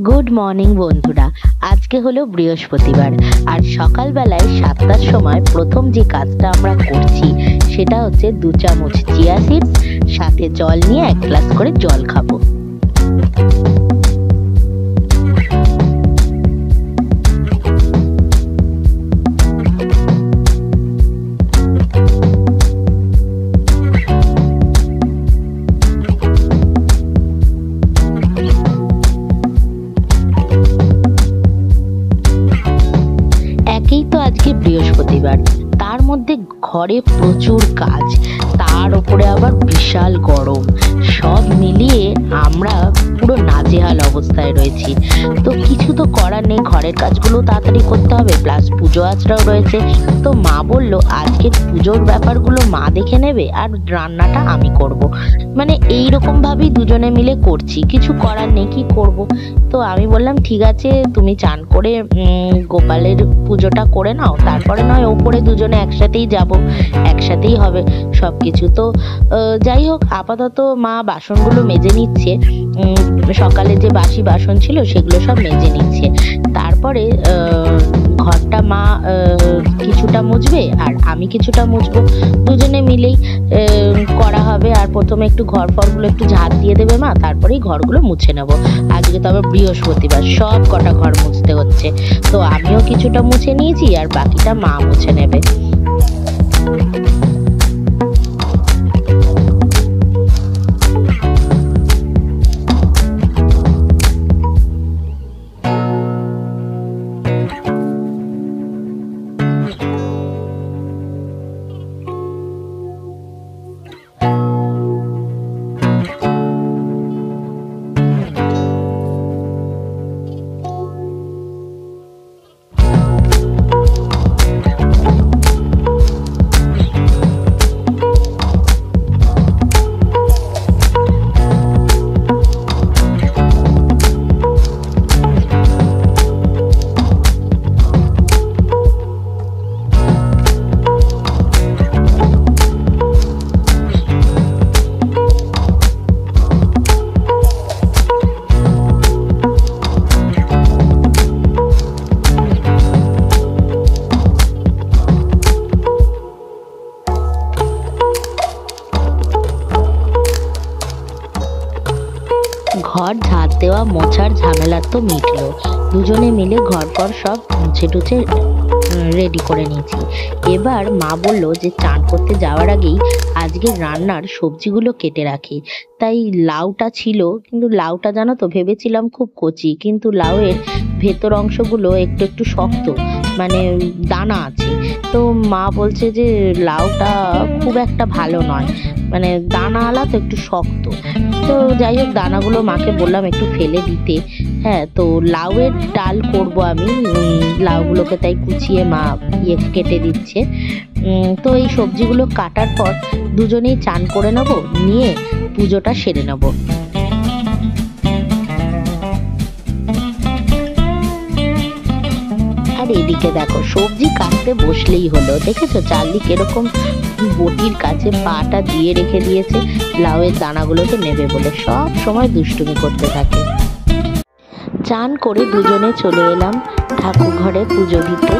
Good morning বন্ধুরা। আজকে হলো বৃহস্পতিবার, আর সকালবেলায় 7টার সময় প্রথম যে কাজটা আমরা করছি সেটা হচ্ছে 2 চামচ চিয়া সিডস সাথে জল নিয়ে 1 গ্লাস করে জল খাবো। একেই তো আজকে বৃহস্পতিবার, তার মধ্যে ঘরে প্রচুর কাজ, তার উপরে আবার বিশাল গরম, সব মিলিয়ে আমরা পুরো নাজেহাল অবস্থায় রয়েছি। তো কিছু তো করার নেই, ঘরের কাজগুলো তাড়াতাড়ি করতে হবে, প্লাস পুজো আচড়াও রয়েছে। তো মা বলল আজকের পুজোর ব্যাপারগুলো মা দেখে নেবে আর রান্নাটা আমি করব। মানে এইরকম ভাবেই দুজনে মিলে করছি, কিছু করার নেই, কি করব। তো আমি বললাম ঠিক আছে, তুমি চান করে গোপালের পুজোটা করে নাও, তারপরে নয় ওপরে দুজনে একসাথেই যাব, একসাথেই হবে সব কিছু। তো যাই হোক, আপাতত মা বাসনগুলো মেজে নিচ্ছে, সকালে যে বাসি বাসন ছিল সেগুলো সব মেজে নিচ্ছে। তারপরে ঘরটা মা কিছুটা মুছবে আর আমি কিছুটা মুছবো, দুজনে মিলেই করা হবে। আর প্রথমে একটু ঘর ফরগুলো একটু ঝাড় দিয়ে দেবে মা, তারপরেই ঘরগুলো মুছে নেবো। আজকে তো আবার বৃহস্পতিবার, সব কটা ঘর মুছতে হচ্ছে। তো আমিও কিছুটা মুছে নিয়েছি আর বাকিটা মা মুছে নেবে। ঘর ঝাড় দেওয়া মোছার ঝামেলা তো মিটলো, দুজনে মিলে ঘর পর সব মুছে টুছে রেডি করে নিয়েছি। এবার মা বলল যে চান করতে যাওয়ার আগেই আজকে রান্নার সবজিগুলো কেটে রাখি। তাই লাউটা ছিল, কিন্তু লাউটা জানো তো ভেবেছিলাম খুব কচি, কিন্তু লাউয়ের ভেতর অংশগুলো একটু একটু শক্ত, মানে দানা আছে। তো মা বলছে যে লাউটা খুব একটা ভালো নয়, মানে দানাওয়ালা তো একটু শক্ত। তো যাই হোক, দানাগুলো মাকে বললাম একটু ফেলে দিতে। হ্যাঁ, তো লাউয়ের ডাল করব আমি, লাউগুলোকে তাই কুচিয়ে মা কেটে দিচ্ছে। তো এই সবজিগুলো কাটার পর দুজনেই চান করে নেব, নিয়ে পুজোটা সেরে নেব। আর এদিকে দেখো, সবজি কাটতে বসলেই হলো, দেখেছো চারদিকে এরকম বটির কাছে পাটা দিয়ে রেখে দিয়েছে লাউয়ের দানাগুলোকে নেবে বলে, সব সময় দুষ্টুমি করতে থাকে। চান করে দুজনে চলে এলাম ঠাকুর ঘরে পুজো দিতে।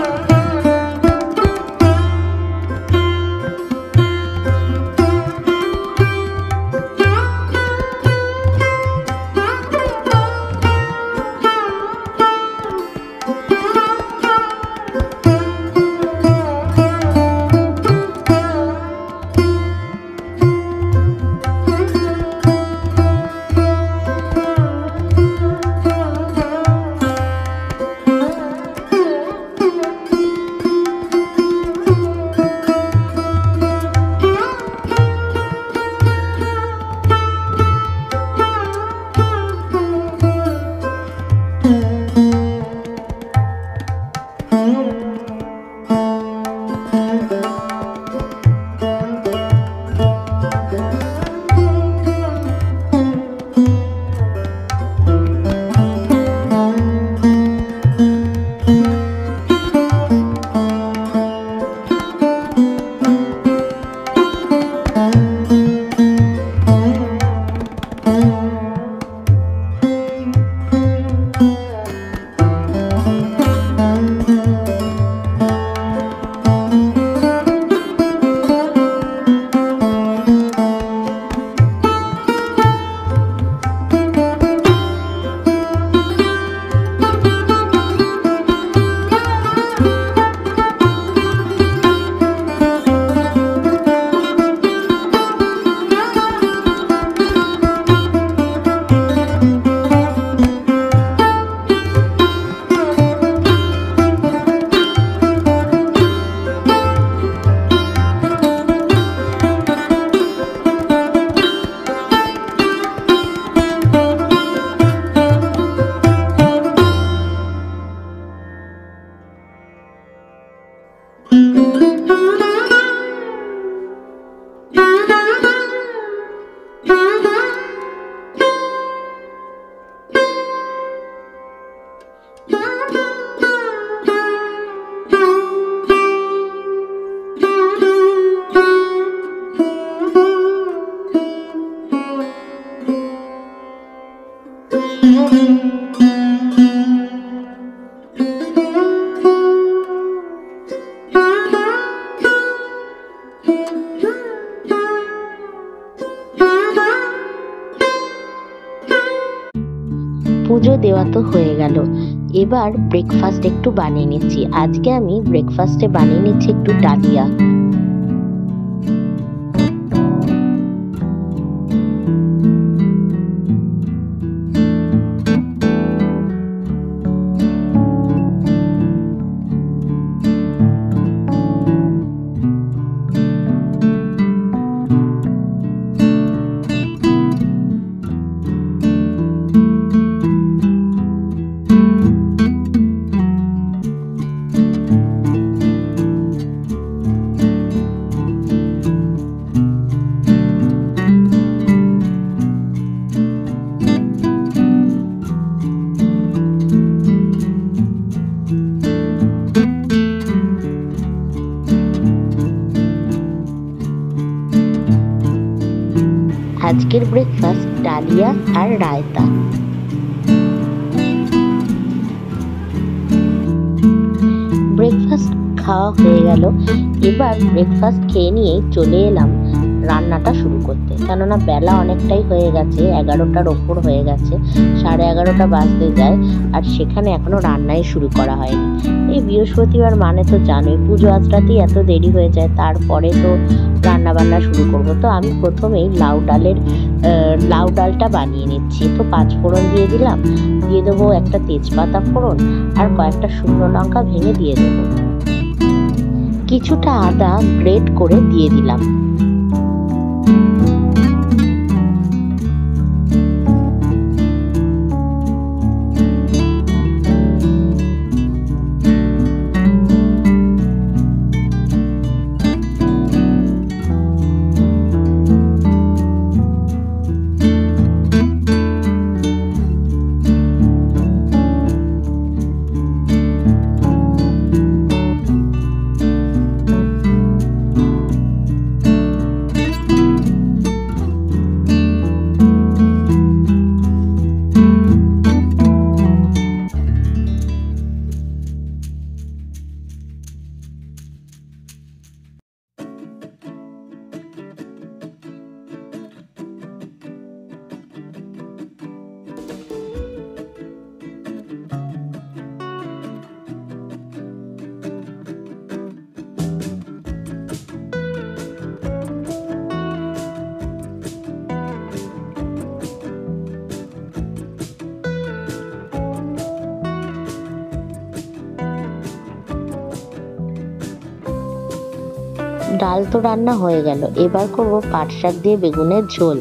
পুজো দেওয়া তো হয়ে গেল, এবার ব্রেকফাস্ট একটু বানিয়ে নিচ্ছি। আজকে আমি ব্রেকফাস্টে বানিয়ে নিচ্ছি একটু ডালিয়া। আজকের ব্রেকফাস্ট ডালিয়া আর রায়তা। ব্রেকফাস্ট খাওয়া হয়ে গেল, এবার ব্রেকফাস্ট খেয়ে নিয়েই চলে এলাম রান্নাটা শুরু করতে, কেননা বেলা অনেকটাই হয়ে গেছে, 11টার ওপর হয়ে গেছে, 11:30 বাজতে যায়, আর সেখানে এখনো রান্নাই শুরু করা হয়নি। এই বৃহস্পতিবার মানে তো জানোই, পুজো আচড়াতেই এত দেরি হয়ে যায়, তারপরে তো রান্না বান্না শুরু করব। তো আমি প্রথমেই লাউ ডালটা বানিয়ে নিচ্ছি। তো 5 ফোড়ন দিয়ে দিলাম, দিয়ে দেবো একটা তেজপাতা ফোড়ন, আর কয়েকটা শুকনো লঙ্কা ভেঙে দিয়ে দেবো, কিছুটা আদা গ্রেট করে দিয়ে দিলাম। ডাল তো রান্না হয়ে গেল, এবার করব পাট শাক দিয়ে বেগুনের ঝোল।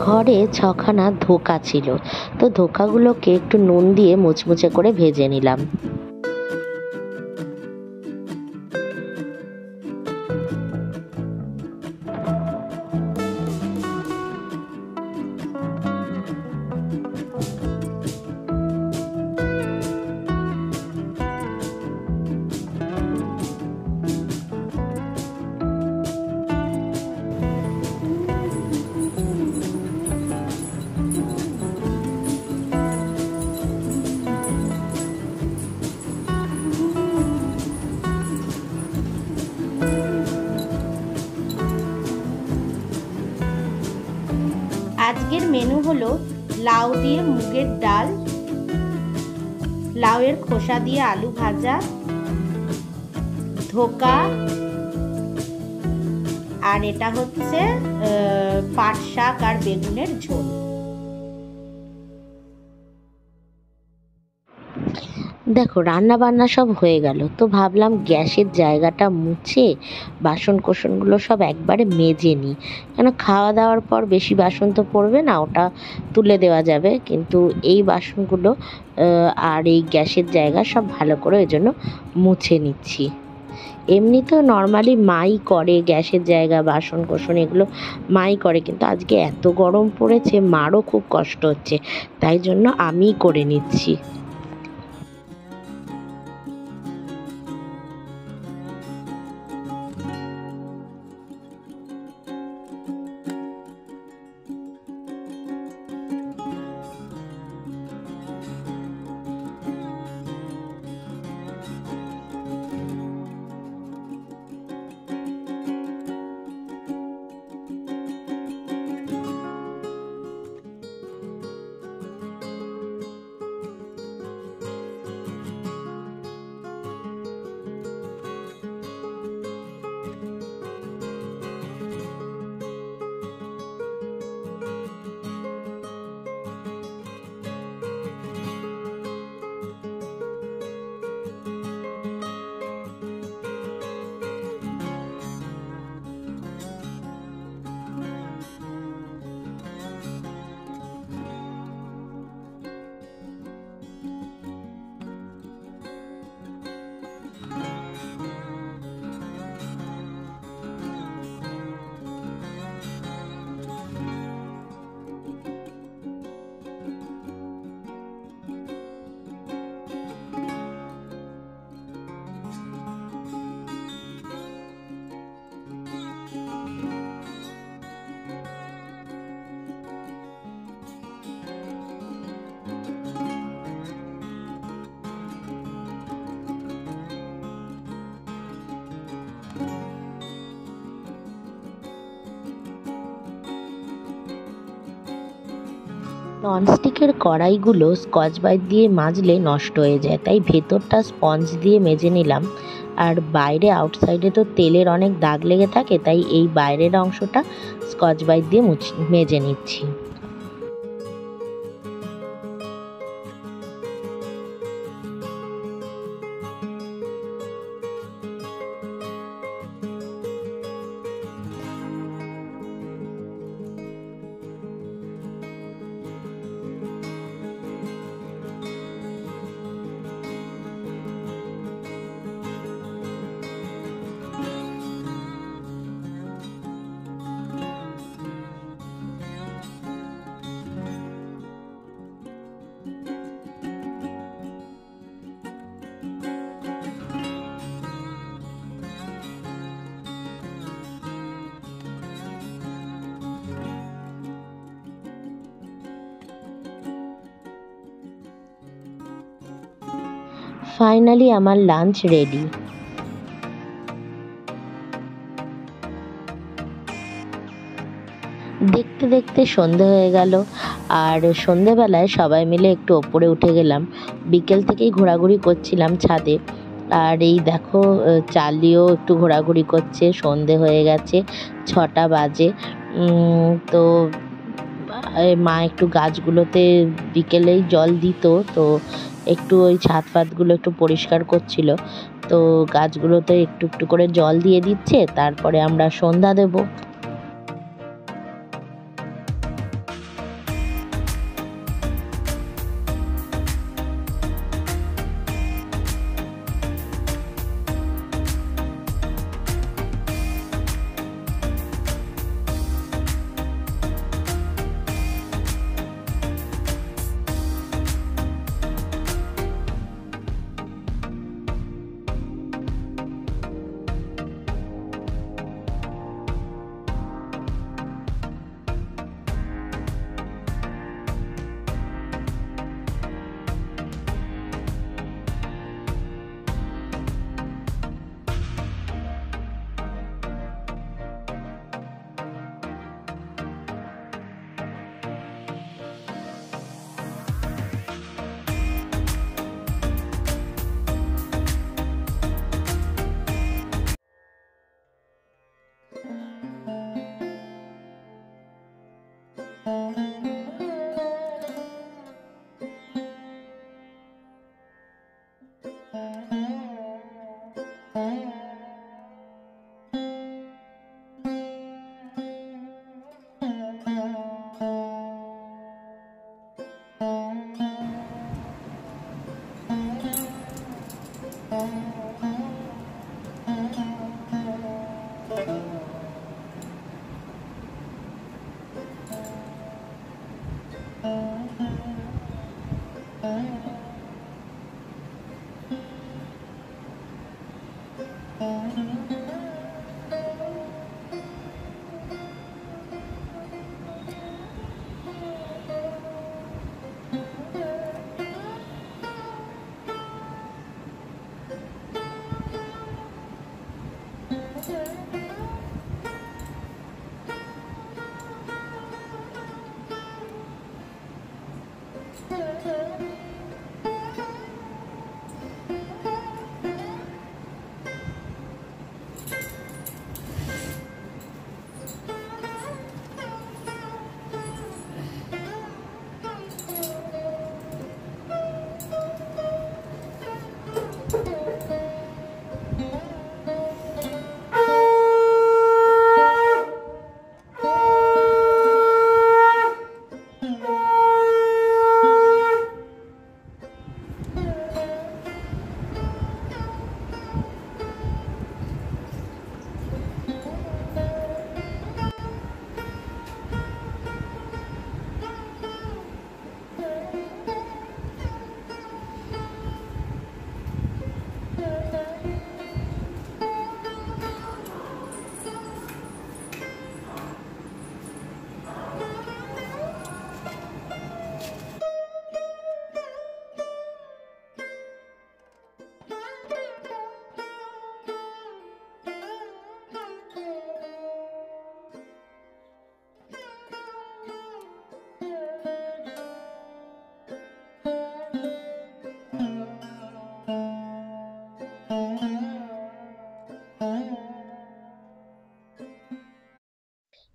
ঘরে 6খানা ধোকা ছিল, তো ধোকাগুলোকে একটু নুন দিয়ে মুচমুচে করে ভেজে নিলাম। আজকের মেনু হলো লাউ দিয়ে মুগের ডাল, লাউয়ের খোসা দিয়ে আলু ভাজা, ধোকা, আর এটা হচ্ছে পাট শাক আর বেগুনের ঝোল। দেখো রান্না বান্না সব হয়ে গেল, তো ভাবলাম গ্যাসের জায়গাটা মুছে বাসন কোসনগুলো সব একবারে মেজে নিই, কেন খাওয়া দাওয়ার পর বেশি বাসন তো পড়বে না, ওটা তুলে দেওয়া যাবে, কিন্তু এই বাসনগুলো আর এই গ্যাসের জায়গা সব ভালো করে ওই জন্য মুছে নিচ্ছি। এমনি তো নর্মালি মাই করে গ্যাসের জায়গা বাসন কোসন এগুলো মাই করে, কিন্তু আজকে এত গরম পড়েছে মারও খুব কষ্ট হচ্ছে, তাই জন্য আমিই করে নিচ্ছি। ননস্টিকের কড়াইগুলো স্কচ ব্রাইট দিয়ে মাজলে নষ্ট হয়ে যায়, তাই ভেতরটা স্পঞ্জ দিয়ে মেজে নিলাম। আর বাইরে আউটসাইডে তো তেলের অনেক দাগ লেগে থাকে, তাই এই বাইরের অংশটা স্কচ ব্রাইট দিয়ে মেজে নিচ্ছি। ফাইনালি আমার লাঞ্চ রেডি। দেখতে দেখতে সন্ধে হয়ে গেল, আর সন্ধেবেলায় সবাই মিলে একটু ওপরে উঠে গেলাম। বিকেল থেকেই ঘোরাঘুরি করছিলাম ছাদে, আর এই দেখো চালিও একটু ঘোরাঘুরি করছে। সন্ধে হয়ে গেছে, 6টা বাজে। তো মা একটু গাছগুলোতে বিকেলেই জল দিত, তো একটু ওই ছাদ ফাদগুলো একটু পরিষ্কার করছিল, তো গাছগুলোতে একটু একটু করে জল দিয়ে দিচ্ছে, তারপরে আমরা সন্ধ্যা দেব।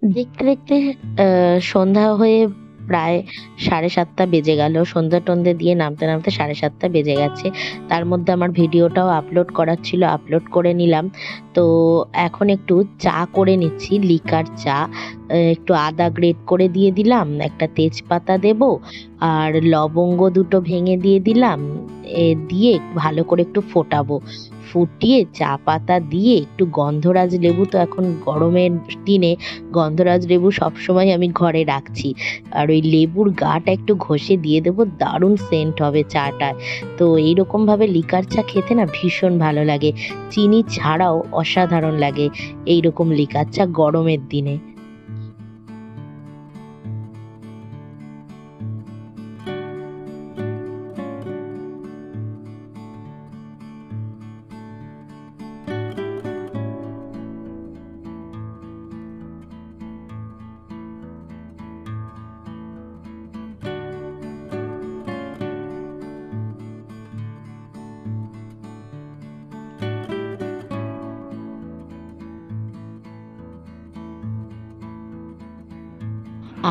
দেখতে দেখতে সন্ধ্যা হয়ে প্রায় 7:30 বেজে গেল। সন্ধ্যা টন্ধে দিয়ে নামতে নামতে 7:30 বেজে গেছে। তার মধ্যে আমার ভিডিওটাও আপলোড করার ছিল, আপলোড করে নিলাম। তো এখন একটু চা করে নিচ্ছি, লিকার চা। একটু আদা গ্রেট করে দিয়ে দিলাম, একটা তেজপাতা দেব, আর লবঙ্গ দুটো ভেঙে দিয়ে দিলাম। দিয়ে ভালো করে একটু ফোটাবো, ফুটিয়ে চা পাতা দিয়ে একটু গন্ধরাজ লেবু, তো এখন গরমের দিনে গন্ধরাজ লেবু সবসময় আমি ঘরে রাখছি, আর ওই লেবুর গাটা একটু ঘষে দিয়ে দেবো, দারুণ সেন্ট হবে চাটায়। তো এইরকমভাবে লিকার চা খেতে না ভীষণ ভালো লাগে, চিনি ছাড়াও অসাধারণ লাগে এইরকম লিকার চা গরমের দিনে।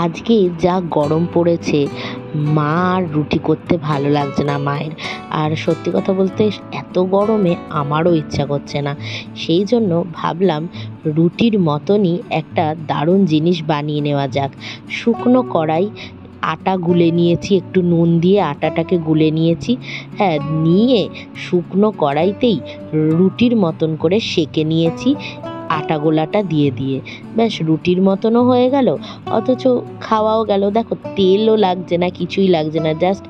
আজকে যা গরম পড়েছে, মা আর রুটি করতে ভালো লাগছে না মায়ের। আর সত্যি কথা বলতে এত গরমে আমারও ইচ্ছা করছে না। সেই জন্য ভাবলাম রুটির মতনই একটা দারুণ জিনিস বানিয়ে নেওয়া যাক। শুকনো কড়াই, আটা গুলে নিয়েছি, একটু নুন দিয়ে আটাটাকে গুলে নিয়েছি। হ্যাঁ, নিয়ে শুকনো কড়াইতেই রুটির মতন করে সেঁকে নিয়েছি আটা গোলাটা দিয়ে দিয়ে। ব্যাস রুটির মতনও হয়ে গেল, অথচ খাওয়াও গেল। দেখো তেলও লাগছে না, কিছুই লাগছে না, জাস্ট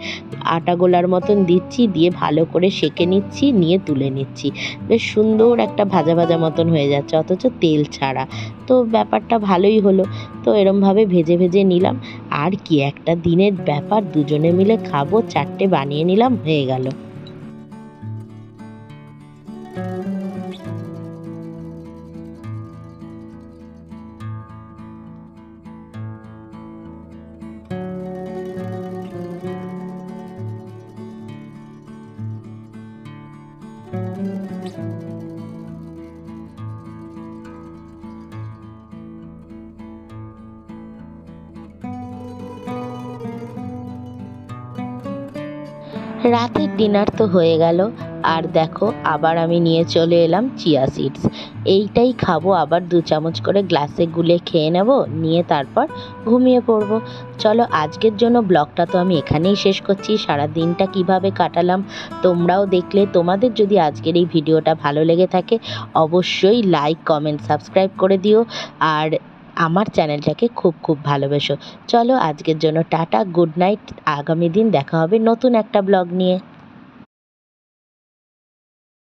আটা গোলার মতন দিচ্ছি, দিয়ে ভালো করে সেঁকে নিচ্ছি, নিয়ে তুলে নিচ্ছি। বেশ সুন্দর একটা ভাজা ভাজা মতন হয়ে যাচ্ছে, অথচ তেল ছাড়া। তো ব্যাপারটা ভালোই হলো। তো এরমভাবে ভেজে ভেজে নিলাম। আর কি, একটা দিনের ব্যাপার, দুজনে মিলে খাবো, 4টে বানিয়ে নিলাম, হয়ে গেল। রাতের ডিনার তো হয়ে গেল। আর দেখো আবার আমি নিয়ে চলে এলাম চিয়া সিডস। এইটাই খাবো, আবার 2 চামচ করে গ্লাসে গুলে খেয়ে নেব, নিয়ে তারপর ঘুমিয়ে পড়বো। চলো আজকের জন্য ব্লগটা তো আমি এখানেই শেষ করছি। সারা দিনটা কিভাবে কাটালাম তোমরাও দেখলে। তোমাদের যদি আজকের এই ভিডিওটা ভালো লেগে থাকে অবশ্যই লাইক, কমেন্ট, সাবস্ক্রাইব করে দিও, আর আমার চ্যানেলটাকে খুব খুব ভালোবেসো। চলো আজকের জন্য টাটা, গুড নাইট। আগামী দিন দেখা হবে নতুন একটা ব্লগ নিয়ে।